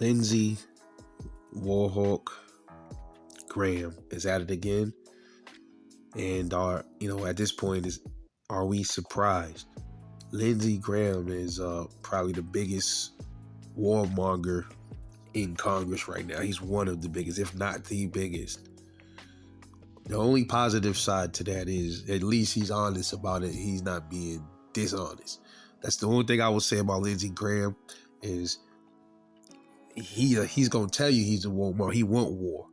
Lindsey Warhawk Graham is at it again. And at this point are we surprised? Lindsey Graham is probably the biggest warmonger in Congress right now. He's one of the biggest, if not the biggest. The only positive side to that is at least he's honest about it. He's not being dishonest. That's the only thing I would say about Lindsey Graham is he's gonna tell you he's a warmonger. He want war.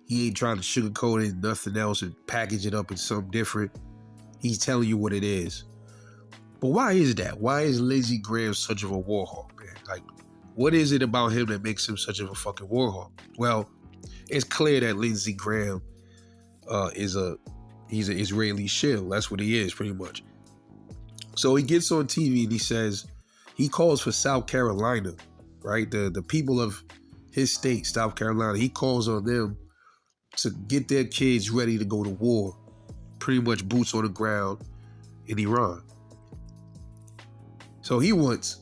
He ain't trying to sugarcoat it, nothing else, and package it up in something different. He's telling you what it is. But why is that? Why is Lindsey Graham such of a warhawk, man? Like, what is it about him that makes him such of a fucking warhawk? Well, it's clear that Lindsey Graham he's an Israeli shill. That's what he is, pretty much. So he gets on TV and he says, he calls for South Carolina, right? The people of his state, South Carolina, he calls on them to get their kids ready to go to war, pretty much boots on the ground in Iran. So he's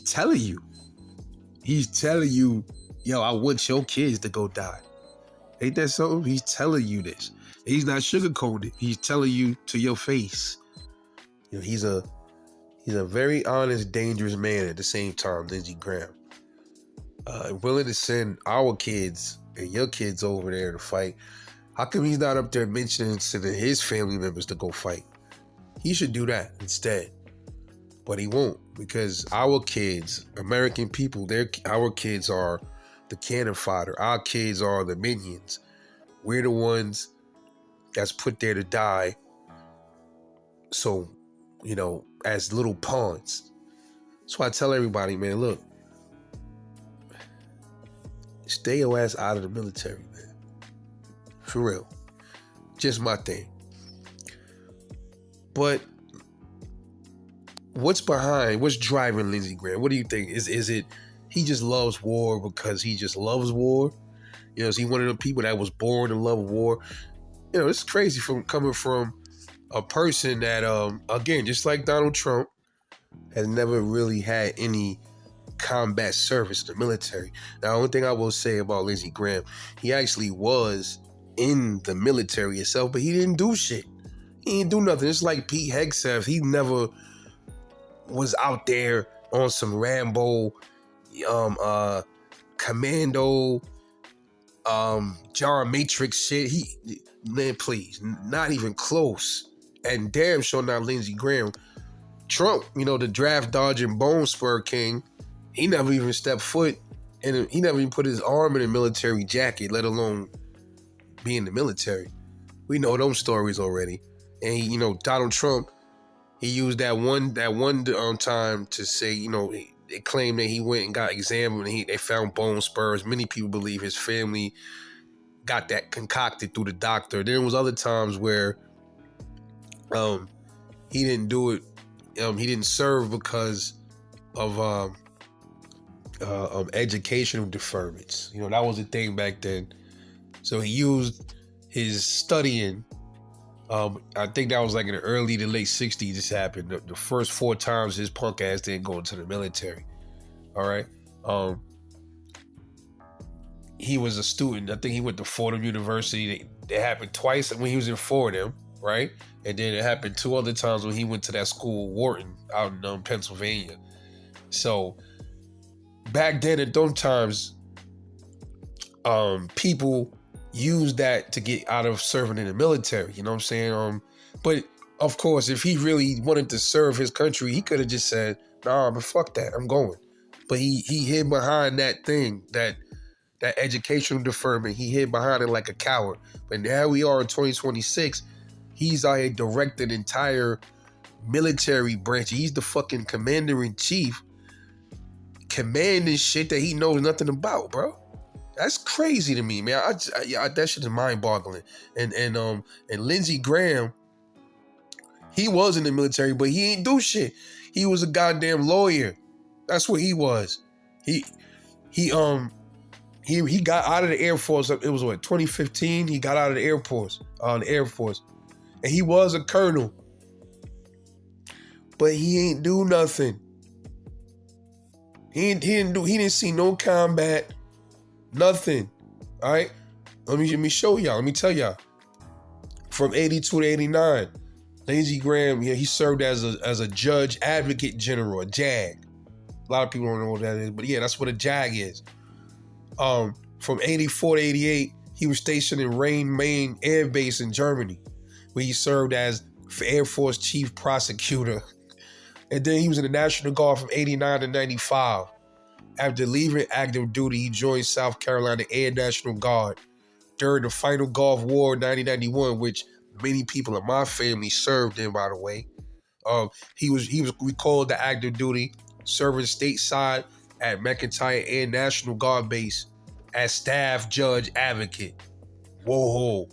telling you, yo, I want your kids to go die. Ain't that something? He's telling you this. He's not sugarcoating it. He's telling you to your face. You know, he's a very honest, dangerous man at the same time, Lindsey Graham. Willing to send our kids and your kids over there to fight. How come he's not up there mentioning sending his family members to go fight? He should do that instead. But he won't, because our kids, American people, our kids are the cannon fodder. Our kids are the minions. We're the ones that's put there to die. So, as little pawns. So I tell everybody, man, look, stay your ass out of the military, man. For real. Just my thing. But what's driving Lindsey Graham? What do you think? Is it he just loves war because he just loves war? Is he one of the people that was born to love war? It's crazy coming from a person that, again, just like Donald Trump, has never really had any combat service in the military. Now, the only thing I will say about Lindsey Graham, he actually was in the military itself, but he didn't do shit. He didn't do nothing. It's like Pete Hegseth. He never was out there on some Rambo, Commando, John Matrix shit. Man, please, not even close. And damn sure not Lindsey Graham. Trump, the draft dodging bone spur king, he never even stepped foot and he never even put his arm in a military jacket, let alone be in the military. We know those stories already. And Donald Trump, he used that one time to say, they claimed that he went and got examined and they found bone spurs. Many people believe his family got that concocted through the doctor. There was other times where he didn't do it. He didn't serve because of educational deferments. That was a thing back then. So he used his studying. I think that was like in the early to late 60s this happened. The first 4 times his punk ass didn't go into the military. All right. He was a student. I think he went to Fordham University. It happened twice when he was in Fordham, right? And then it happened 2 other times when he went to that school, Wharton, out in Pennsylvania. So back then at those times, people used that to get out of serving in the military. You know what I'm saying? But of course, if he really wanted to serve his country, he could have just said, "Nah, but fuck that, I'm going." But he hid behind that thing, that educational deferment. He hid behind it like a coward. But now we are in 2026. He's out here directing entire military branch. He's the fucking commander-in-chief, commanding shit that he knows nothing about, bro. That's crazy to me, man. That shit is mind-boggling. And Lindsey Graham, he was in the military, but he ain't do shit. He was a goddamn lawyer. That's what he was. He got out of the Air Force. It was 2015. He got out of the Air Force, and he was a colonel, but he ain't do nothing. He didn't see no combat, nothing. All right, let me show y'all. Let me tell y'all. From 82 to 89, Lindsey Graham, he served as a judge advocate general, a JAG. A lot of people don't know what that is, but yeah, that's what a JAG is. From 84 to 88, he was stationed in Rhein-Main Air Base in Germany, where he served as Air Force Chief Prosecutor. And then he was in the National Guard from 89 to 95. After leaving active duty, he joined South Carolina Air National Guard during the final Gulf War in 1991, which many people in my family served in, by the way. He was recalled to active duty, serving stateside at McIntyre Air National Guard Base as staff judge advocate. Whoa.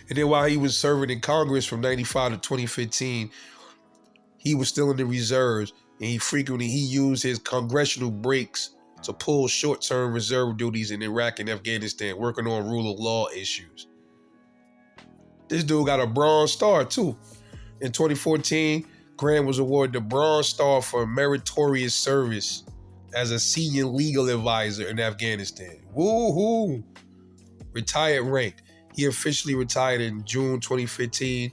And then while he was serving in Congress from 95 to 2015, he was still in the reserves, and he used his congressional breaks to pull short-term reserve duties in Iraq and Afghanistan, working on rule of law issues. This dude got a Bronze Star too. In 2014, Graham was awarded the Bronze Star for meritorious service as a senior legal advisor in Afghanistan. Woohoo! Retired rank. He officially retired in June 2015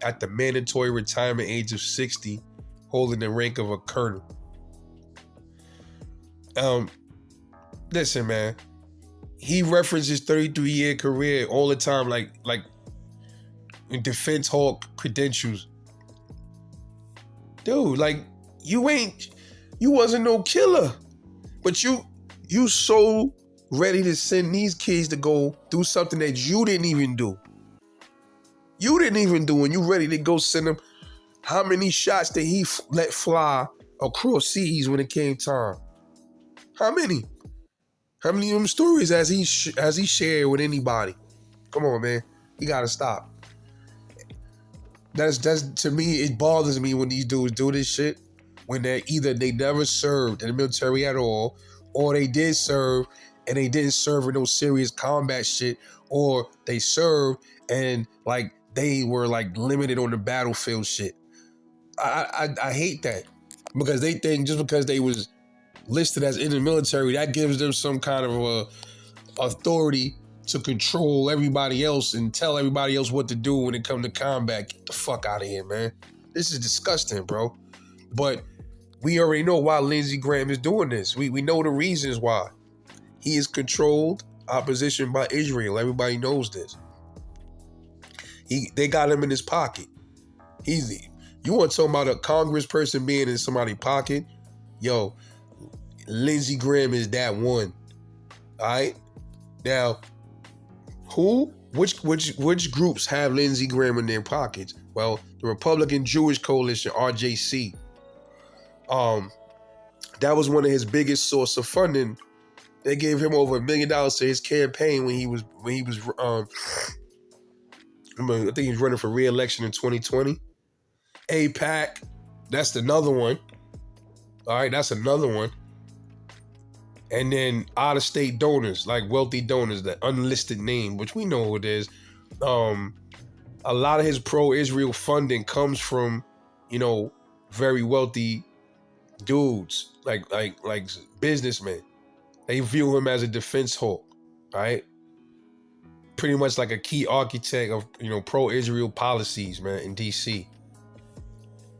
at the mandatory retirement age of 60, holding the rank of a colonel. Listen, man. He references 33-year career all the time, like in Defense Hawk credentials. Dude, like you wasn't no killer, but you so ready to send these kids to go do something that you didn't even do. And you ready to go send them. How many shots did he let fly across seas when it came time? How many? How many of them stories has he shared with anybody? Come on, man. You gotta stop. That's to me, it bothers me when these dudes do this shit, when they never served in the military at all, or they did serve and they didn't serve in no serious combat shit, or they served and like they were like limited on the battlefield shit. I hate that, because they think just because they was listed as in the military, that gives them some kind of authority to control everybody else and tell everybody else what to do when it comes to combat. Get the fuck out of here, man. This is disgusting, bro. But we already know why Lindsey Graham is doing this. We know the reasons why. He is controlled opposition by Israel. Everybody knows this. They got him in his pocket. You want to talk about a congressperson being in somebody's pocket? Yo, Lindsey Graham is that one. All right? Now, which groups have Lindsey Graham in their pockets? Well, the Republican Jewish Coalition, RJC. That was one of his biggest source of funding. They gave him over $1 million to his campaign when he was I think he was running for re-election in 2020. AIPAC, that's another one. All right, that's another one. And then out-of-state donors, like wealthy donors, that unlisted name, which we know who it is. A lot of his pro-Israel funding comes from, very wealthy dudes, like businessmen. They view him as a defense hawk, right? Pretty much like a key architect of, pro-Israel policies, man, in DC.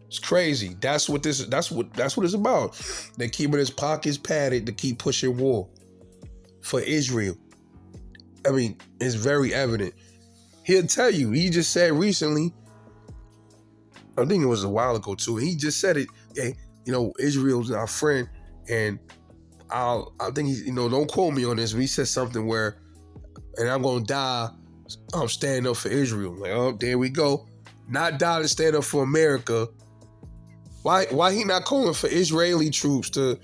It's crazy. That's what it's about. They're keeping his pockets padded to keep pushing war for Israel. I mean, it's very evident. He'll tell you. He just said recently, I think it was a while ago too. He just said it. Hey, Israel's our friend, and I think he, don't quote me on this, but he said something where, and I'm gonna die. I'm standing up for Israel. Like, oh, there we go. Not die to stand up for America. Why he not calling for Israeli troops to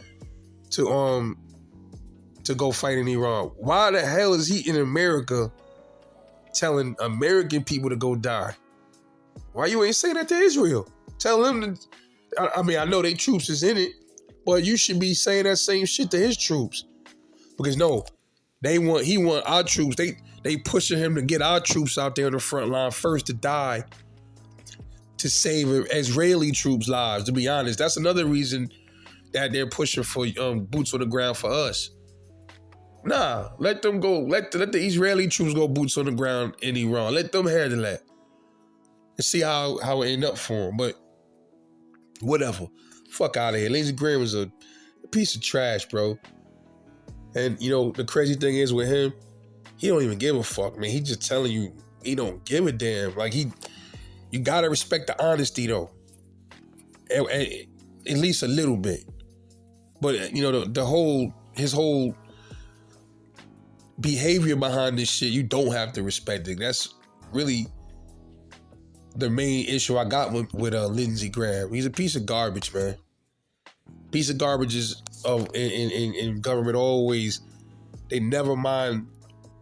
go fight in Iran? Why the hell is he in America telling American people to go die? Why you ain't saying that to Israel? Tell them to, I mean, I know they troops is in it, but you should be saying that same shit to his troops. Because no, he want our troops. They pushing him to get our troops out there on the front line first to die, to save Israeli troops' lives, to be honest. That's another reason that they're pushing for boots on the ground for us. Nah, let them go. Let the Israeli troops go boots on the ground in Iran. Let them handle that. And see how it end up for them. But whatever. Fuck out of here. Lindsey Graham is a piece of trash, bro. And, you know, the crazy thing is with him, he don't even give a fuck, man. He just telling you he don't give a damn. Like, you gotta respect the honesty, though. At least a little bit. But, you know, his whole behavior behind this shit, you don't have to respect it. That's really the main issue I got with Lindsey Graham. He's a piece of garbage, man. Piece of garbage is in government always. They never mind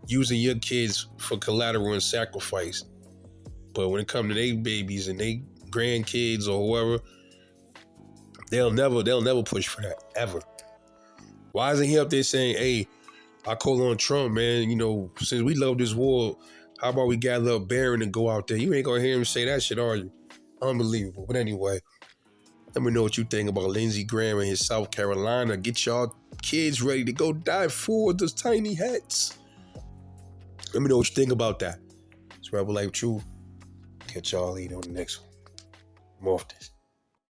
using your kids for collateral and sacrifice. But when it comes to their babies and their grandkids or whoever, they'll never push for that, ever. Why isn't he up there saying, hey, I call on Trump, man, you know, since we love this war, how about we gather up Barron and go out there? You ain't gonna hear him say that shit, are you? Unbelievable. But anyway, let me know what you think about Lindsey Graham and his South Carolina. Get y'all kids ready to go die for those tiny hats. Let me know what you think about that. It's Rebel Life Truth. Catch y'all later on the next one. I'm off this.